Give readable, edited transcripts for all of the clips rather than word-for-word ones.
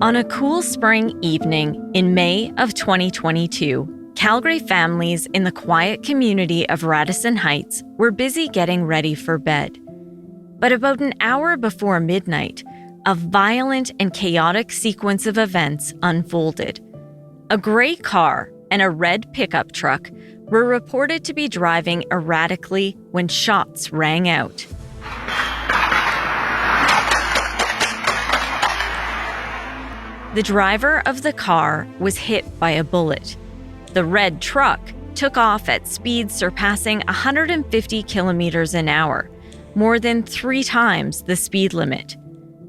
On a cool spring evening in May of 2022, Calgary families in the quiet community of Radisson Heights were busy getting ready for bed. But about an hour before midnight, a violent and chaotic sequence of events unfolded. A gray car and a red pickup truck were reported to be driving erratically when shots rang out. The driver of the car was hit by a bullet. The red truck took off at speeds surpassing 150 kilometers an hour, more than 3 times the speed limit.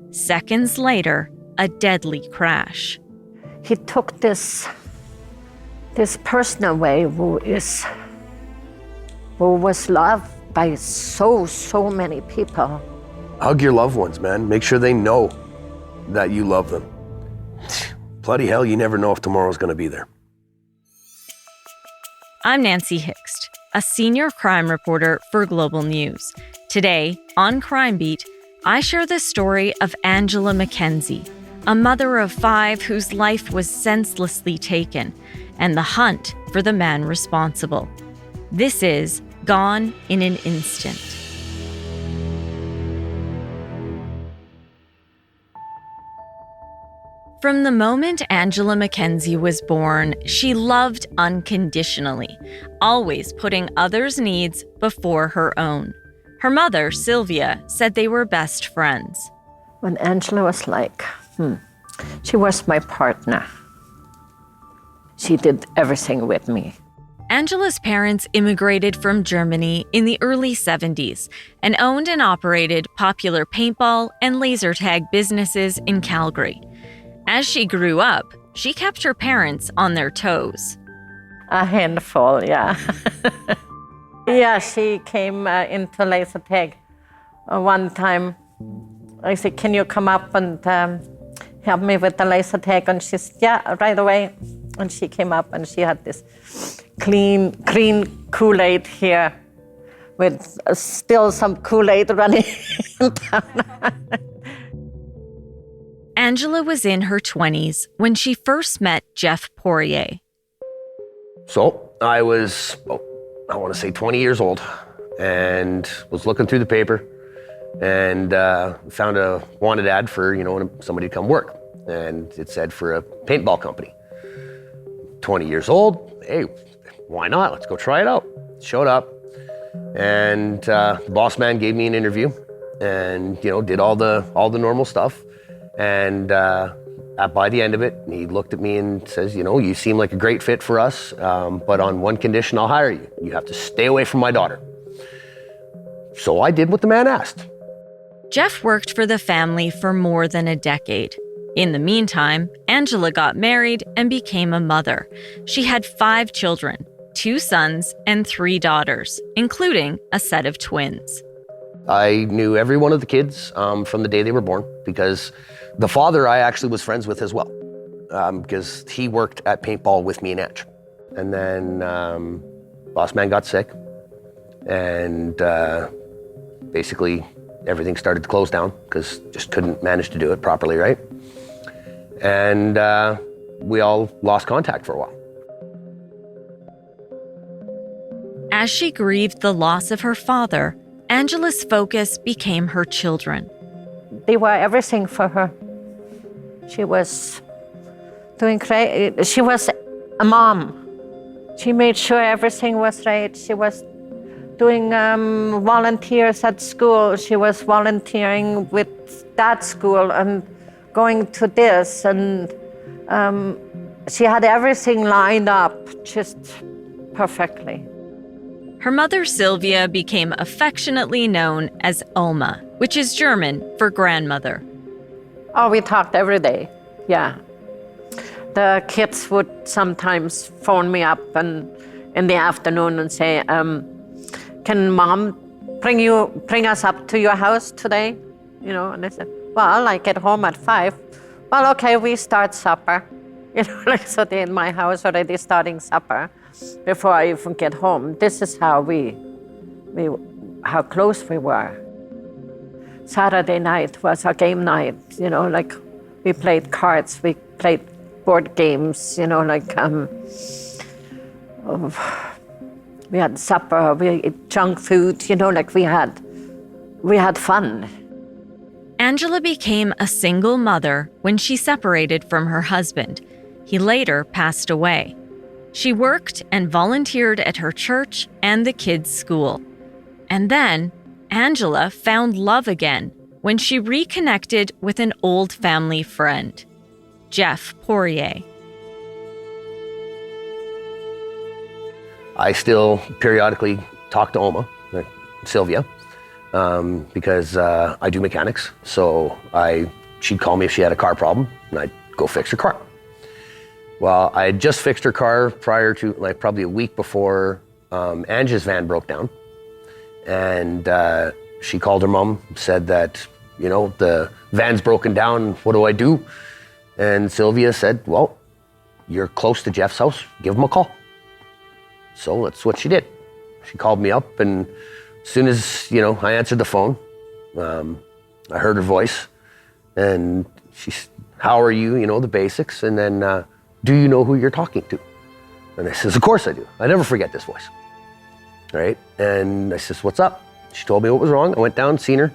Seconds later, a deadly crash. He took this person away who was loved by so many people. Hug your loved ones, man. Make sure they know that you love them. Bloody hell, you never know if tomorrow's gonna be there. I'm Nancy Hixt, a senior crime reporter for Global News. Today, on Crime Beat, I share the story of Angela Mackenzie, a mother of 5 whose life was senselessly taken, and the hunt for the man responsible. This is Gone in an Instant. From the moment Angela Mackenzie was born, she loved unconditionally, always putting others' needs before her own. Her mother, Sylvia, said they were best friends. When Angela was she was my partner. She did everything with me. Angela's parents immigrated from Germany in the early 70s and owned and operated popular paintball and laser tag businesses in Calgary. As she grew up, she kept her parents on their toes. A handful, yeah. Yeah, she came into laser tag one time. I said, "Can you come up and help me with the laser tag?" And she said, "Yeah, right away." And she came up and she had this clean, green Kool-Aid here with still some Kool-Aid running down. Angela was in her 20s when she first met Jeff Poirier. So I was, 20 years old, and was looking through the paper and found a wanted ad for, somebody to come work. And it said for a paintball company. 20 years old, hey, why not? Let's go try it out. Showed up, and the boss man gave me an interview and, did all the normal stuff. And by the end of it, he looked at me and says, "You seem like a great fit for us, but on one condition I'll hire you. You have to stay away from my daughter." So I did what the man asked. Jeff worked for the family for more than a decade. In the meantime, Angela got married and became a mother. She had 5 children, 2 sons and 3 daughters, including a set of twins. I knew every one of the kids from the day they were born, because the father I actually was friends with as well, because he worked at paintball with me and Ange. And then boss man got sick, and basically everything started to close down because just couldn't manage to do it properly, right? And we all lost contact for a while. As she grieved the loss of her father, Angela's focus became her children. They were everything for her. She was doing great. She was a mom. She made sure everything was right. She was doing volunteers at school. She was volunteering with that school and going to this. And she had everything lined up just perfectly. Her mother, Sylvia, became affectionately known as Oma, which is German for grandmother. Oh, we talked every day, yeah. The kids would sometimes phone me up and in the afternoon and say, "Can Mom bring us up to your house today?" And I said, "Well, I get home at 5. Well, okay, we start supper." So they're in my house already starting supper before I even get home. This is how how close we were. Saturday night was our game night, We played cards, we played board games, we had supper, we ate junk food, we had fun. Angela became a single mother when she separated from her husband. He later passed away. She worked and volunteered at her church and the kids' school. And then Angela found love again when she reconnected with an old family friend, Jeff Poirier. I still periodically talk to Oma, Sylvia, because I do mechanics. So she'd call me if she had a car problem, and I'd go fix her car. Well, I had just fixed her car prior to, probably a week before Angie's van broke down. And she called her mom, said that, the van's broken down, what do I do? And Sylvia said, well, you're close to Jeff's house, give him a call. So that's what she did. She called me up, and as soon as, I answered the phone, I heard her voice, and she's, how are you, the basics, and then, do you know who you're talking to? And I says, of course I do. I never forget this voice, right? And I says, what's up? She told me what was wrong. I went down, seen her,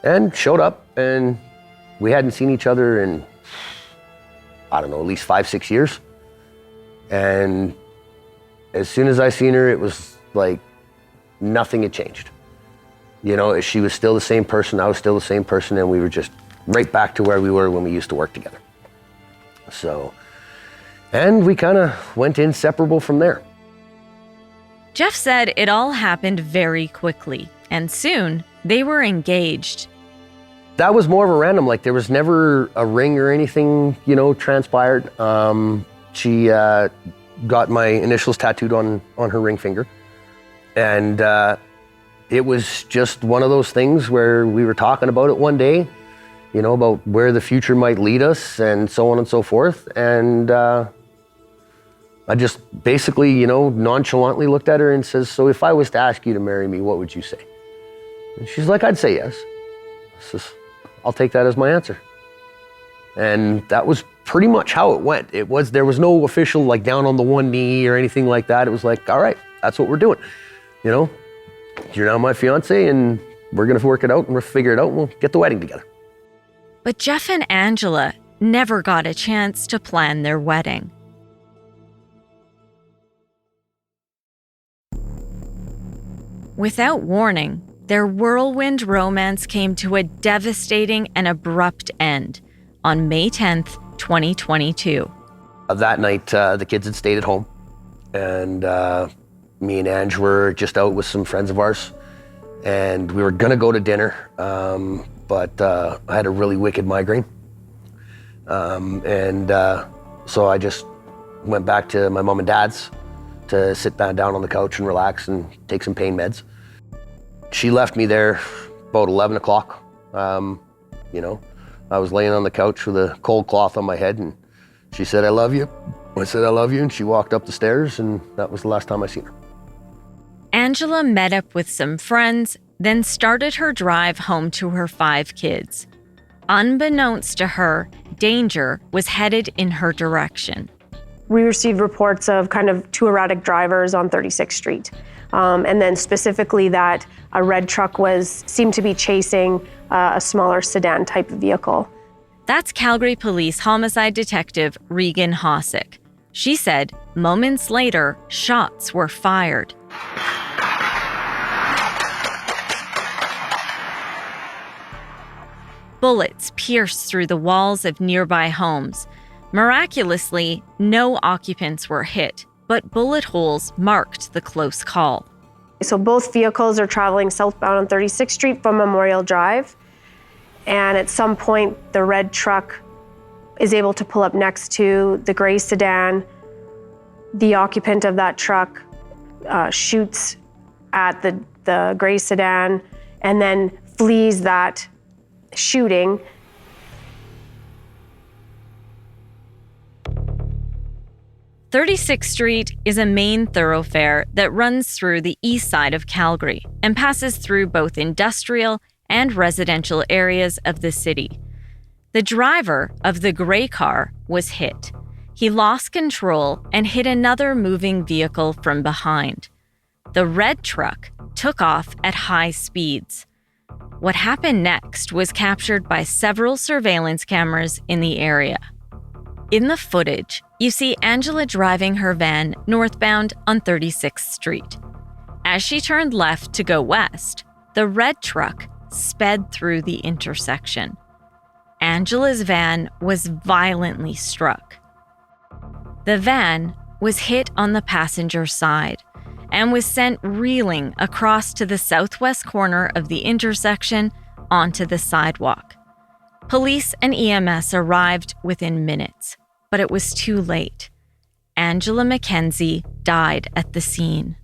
and showed up, and we hadn't seen each other in, I don't know, at least 5-6 years. And as soon as I seen her, it was like nothing had changed. She was still the same person, I was still the same person, and we were just right back to where we were when we used to work together. So, and we kind of went inseparable from there. Jeff said it all happened very quickly, and soon they were engaged. That was more of a random, there was never a ring or anything, transpired. She got my initials tattooed on her ring finger. And it was just one of those things where we were talking about it one day, about where the future might lead us and so on and so forth. And I just basically, nonchalantly looked at her and says, so if I was to ask you to marry me, what would you say? And she's like, I'd say yes. I says, I'll take that as my answer. And that was pretty much how it went. There was no official down on the one knee or anything like that. It was like, all right, that's what we're doing. You're now my fiance, and we're gonna work it out and we'll figure it out and we'll get the wedding together. But Jeff and Angela never got a chance to plan their wedding. Without warning, their whirlwind romance came to a devastating and abrupt end on May 10th, 2022. That night, the kids had stayed at home, and me and Ange were just out with some friends of ours, and we were gonna go to dinner, but I had a really wicked migraine. So I just went back to my mom and dad's to sit down on the couch and relax and take some pain meds. She left me there about 11 o'clock. I was laying on the couch with a cold cloth on my head, and she said, I love you. I said, I love you, and she walked up the stairs, and that was the last time I seen her. Angela met up with some friends, then started her drive home to her 5 kids. Unbeknownst to her, danger was headed in her direction. We received reports of kind of 2 erratic drivers on 36th Street. And then specifically that a red truck seemed to be chasing a smaller sedan type of vehicle. That's Calgary Police Homicide Detective Regan Hossick. She said moments later, shots were fired. Bullets pierced through the walls of nearby homes. Miraculously, no occupants were hit, but bullet holes marked the close call. So both vehicles are traveling southbound on 36th Street from Memorial Drive. And at some point, the red truck is able to pull up next to the gray sedan. The occupant of that truck shoots at the gray sedan and then flees that shooting. "36th Street is a main thoroughfare that runs through the east side of Calgary and passes through both industrial and residential areas of the city. The driver of the gray car was hit. He lost control and hit another moving vehicle from behind. The red truck took off at high speeds. What happened next was captured by several surveillance cameras in the area. In the footage, you see Angela driving her van northbound on 36th Street. As she turned left to go west, the red truck sped through the intersection. Angela's van was violently struck. The van was hit on the passenger side and was sent reeling across to the southwest corner of the intersection onto the sidewalk. Police and EMS arrived within minutes, but it was too late. Angela Mackenzie died at the scene.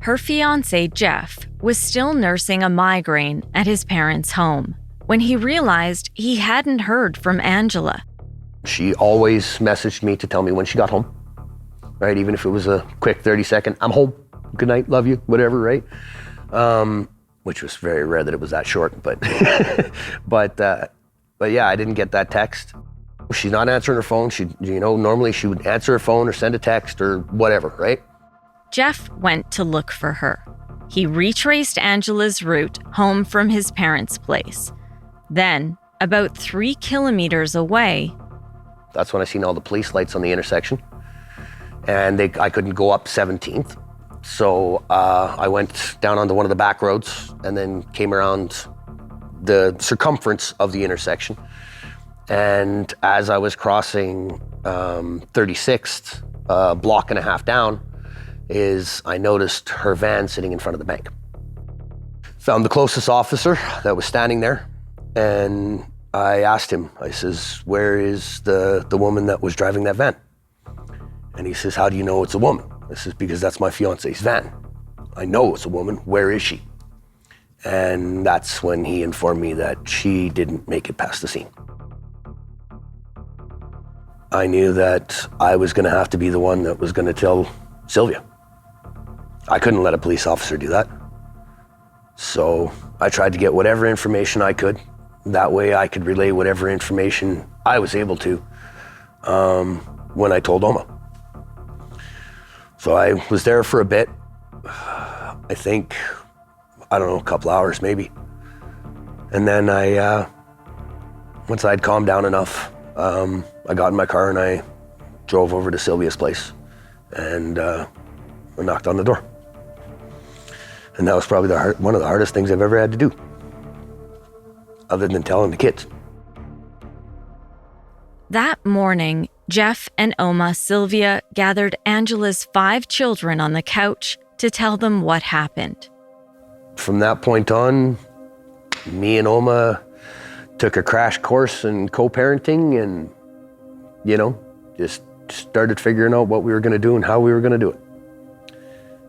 Her fiancé, Jeff, was still nursing a migraine at his parents' home when he realized he hadn't heard from Angela. She always messaged me to tell me when she got home, right? Even if it was a quick 30-second, I'm home, good night, love you, whatever, right? Which was very rare that it was that short, but but yeah, I didn't get that text. She's not answering her phone. Normally she would answer her phone or send a text or whatever, right? Jeff went to look for her. He retraced Angela's route home from his parents' place. Then, about 3 kilometers away, that's when I seen all the police lights on the intersection, and I couldn't go up 17th. So I went down onto one of the back roads and then came around the circumference of the intersection. And as I was crossing 36th, a block and a half down, I noticed her van sitting in front of the bank. Found the closest officer that was standing there, and I asked him, I says, where is the woman that was driving that van? And he says, how do you know it's a woman? I says, because that's my fiance's van. I know it's a woman, where is she? And that's when he informed me that she didn't make it past the scene. I knew that I was gonna have to be the one that was gonna tell Sylvia. I couldn't let a police officer do that. So I tried to get whatever information I could. That way I could relay whatever information I was able to when I told Oma. So I was there for a bit. I think, I don't know, a couple hours maybe. And then once I'd calmed down enough, I got in my car and I drove over to Sylvia's place and I knocked on the door. And that was probably one of the hardest things I've ever had to do, other than telling the kids. That morning, Jeff and Oma Sylvia gathered Angela's 5 children on the couch to tell them what happened. From that point on, me and Oma took a crash course in co-parenting and, just started figuring out what we were gonna do and how we were gonna do it.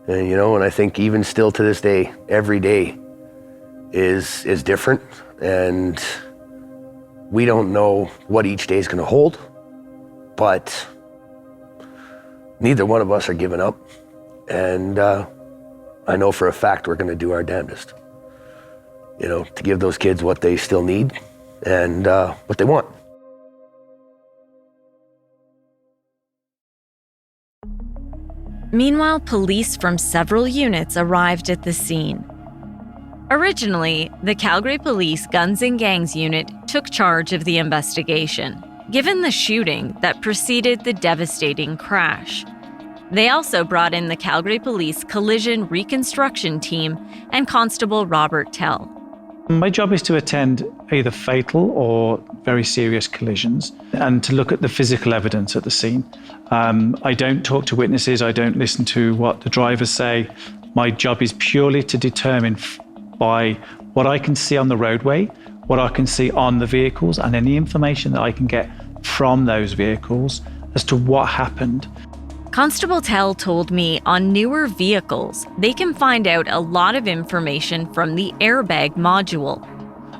And, and I think even still to this day, every day is different, and we don't know what each day is gonna hold, but neither one of us are giving up. And I know for a fact we're gonna do our damnedest, to give those kids what they still need and what they want. Meanwhile, police from several units arrived at the scene. Originally, the Calgary Police Guns and Gangs unit took charge of the investigation, given the shooting that preceded the devastating crash. They also brought in the Calgary Police Collision Reconstruction Team and Constable Robert Tell. My job is to attend either fatal or very serious collisions and to look at the physical evidence at the scene. I don't talk to witnesses, I don't listen to what the drivers say. My job is purely to determine by what I can see on the roadway, what I can see on the vehicles, and any information that I can get from those vehicles as to what happened. Constable Tell told me on newer vehicles, they can find out a lot of information from the airbag module.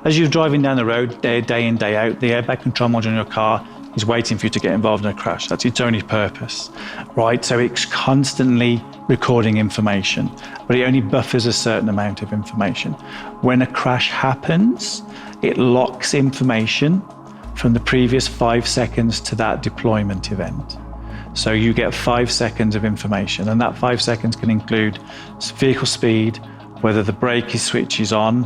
As you're driving down the road day in, day out, the airbag control module in your car is waiting for you to get involved in a crash. That's its only purpose, right? So it's constantly recording information, but it only buffers a certain amount of information. When a crash happens, it locks information from the previous 5 seconds to that deployment event. So you get 5 seconds of information, and that 5 seconds can include vehicle speed, whether the brake switch is on,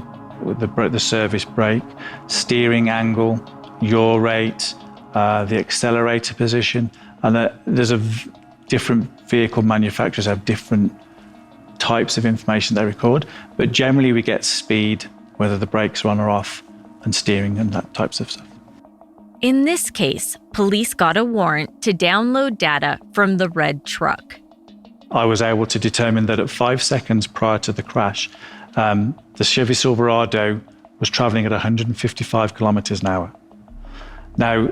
the service brake, steering angle, yaw rate, the accelerator position, and different vehicle manufacturers have different types of information they record, but generally we get speed, whether the brakes are on or off, and steering and that types of stuff. In this case, police got a warrant to download data from the red truck. I was able to determine that at 5 seconds prior to the crash, the Chevy Silverado was traveling at 155 kilometers an hour. Now,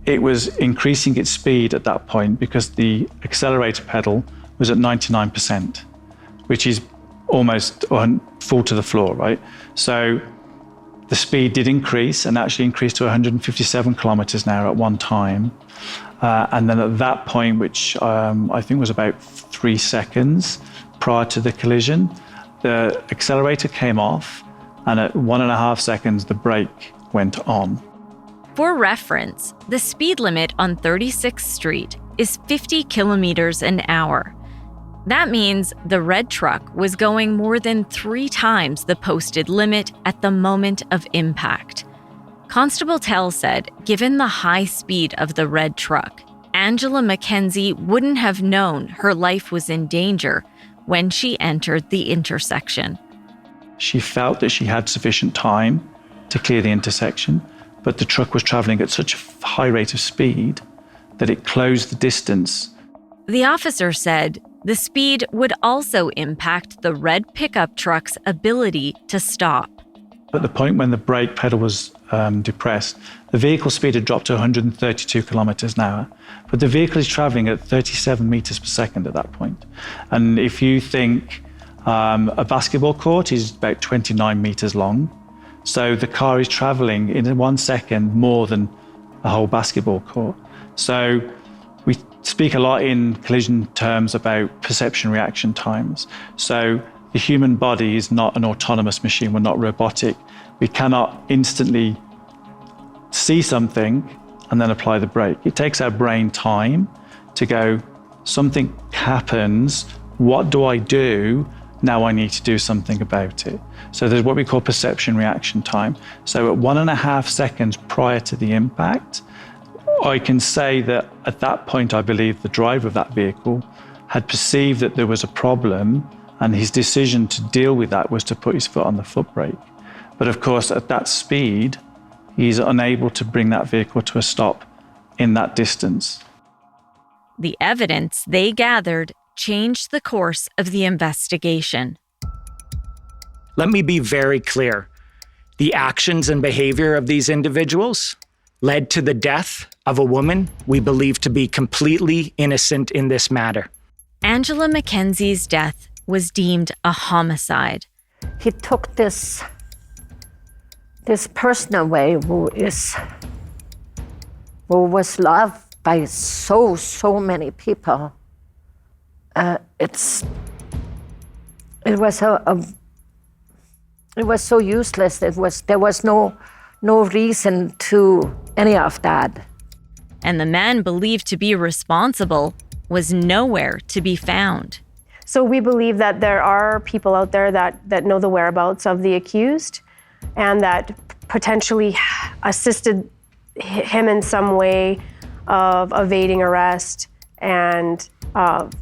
it was increasing its speed at that point because the accelerator pedal was at 99%, which is almost full to the floor, right? So the speed did increase and actually increased to 157 kilometers an hour at one time. And then at that point, which I think was about 3 seconds prior to the collision, the accelerator came off, and at 1.5 seconds, the brake went on. For reference, the speed limit on 36th Street is 50 kilometers an hour. That means the red truck was going more than 3 times the posted limit at the moment of impact. Constable Tell said, given the high speed of the red truck, Angela Mackenzie wouldn't have known her life was in danger when she entered the intersection. She felt that she had sufficient time to clear the intersection, but the truck was traveling at such a high rate of speed that it closed the distance. The officer said the speed would also impact the red pickup truck's ability to stop. At the point when the brake pedal was depressed, the vehicle speed had dropped to 132 kilometers an hour, but the vehicle is traveling at 37 meters per second at that point. And if you think a basketball court is about 29 meters long, so the car is traveling in 1 second more than a whole basketball court. So we speak a lot in collision terms about perception reaction times. So the human body is not an autonomous machine. We're not robotic. We cannot instantly see something and then apply the brake. It takes our brain time to go, something happens, what do I do? Now I need to do something about it. So there's what we call perception reaction time. So at 1.5 seconds prior to the impact, I can say that at that point, I believe the driver of that vehicle had perceived that there was a problem, and his decision to deal with that was to put his foot on the foot brake. But of course, at that speed, he's unable to bring that vehicle to a stop in that distance. The evidence they gathered changed the course of the investigation. Let me be very clear. The actions and behavior of these individuals led to the death of a woman we believe to be completely innocent in this matter. Angela Mackenzie's death was deemed a homicide. He took this person away who was loved by so many people. It was so useless. There was no reason to any of that. And the man believed to be responsible was nowhere to be found. So we believe that there are people out there that know the whereabouts of the accused and that potentially assisted him in some way of evading arrest and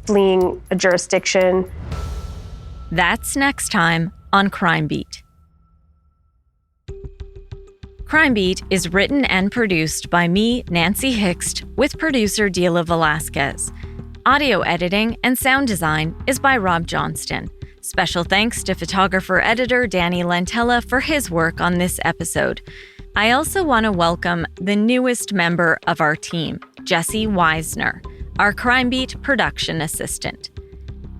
fleeing a jurisdiction. That's next time on Crime Beat. Crime Beat is written and produced by me, Nancy Hixt, with producer Dila Velasquez. Audio editing and sound design is by Rob Johnston. Special thanks to photographer-editor Danny Lantella for his work on this episode. I also want to welcome the newest member of our team, Jesse Weisner, our Crime Beat production assistant.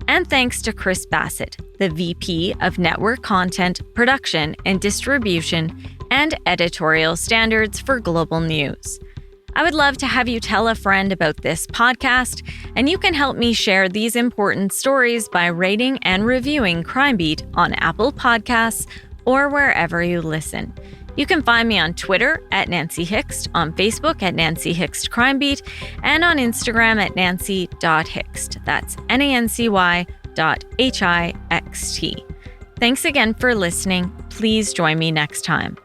And thanks to Chris Bassett, the VP of Network Content, Production and Distribution and Editorial Standards for Global News. I would love to have you tell a friend about this podcast, and you can help me share these important stories by rating and reviewing Crime Beat on Apple Podcasts or wherever you listen. You can find me on Twitter at Nancy Hixt, on Facebook at Nancy Hixt Crime Beat, and on Instagram at nancy.hixt. That's nancy.hixt. Thanks again for listening. Please join me next time.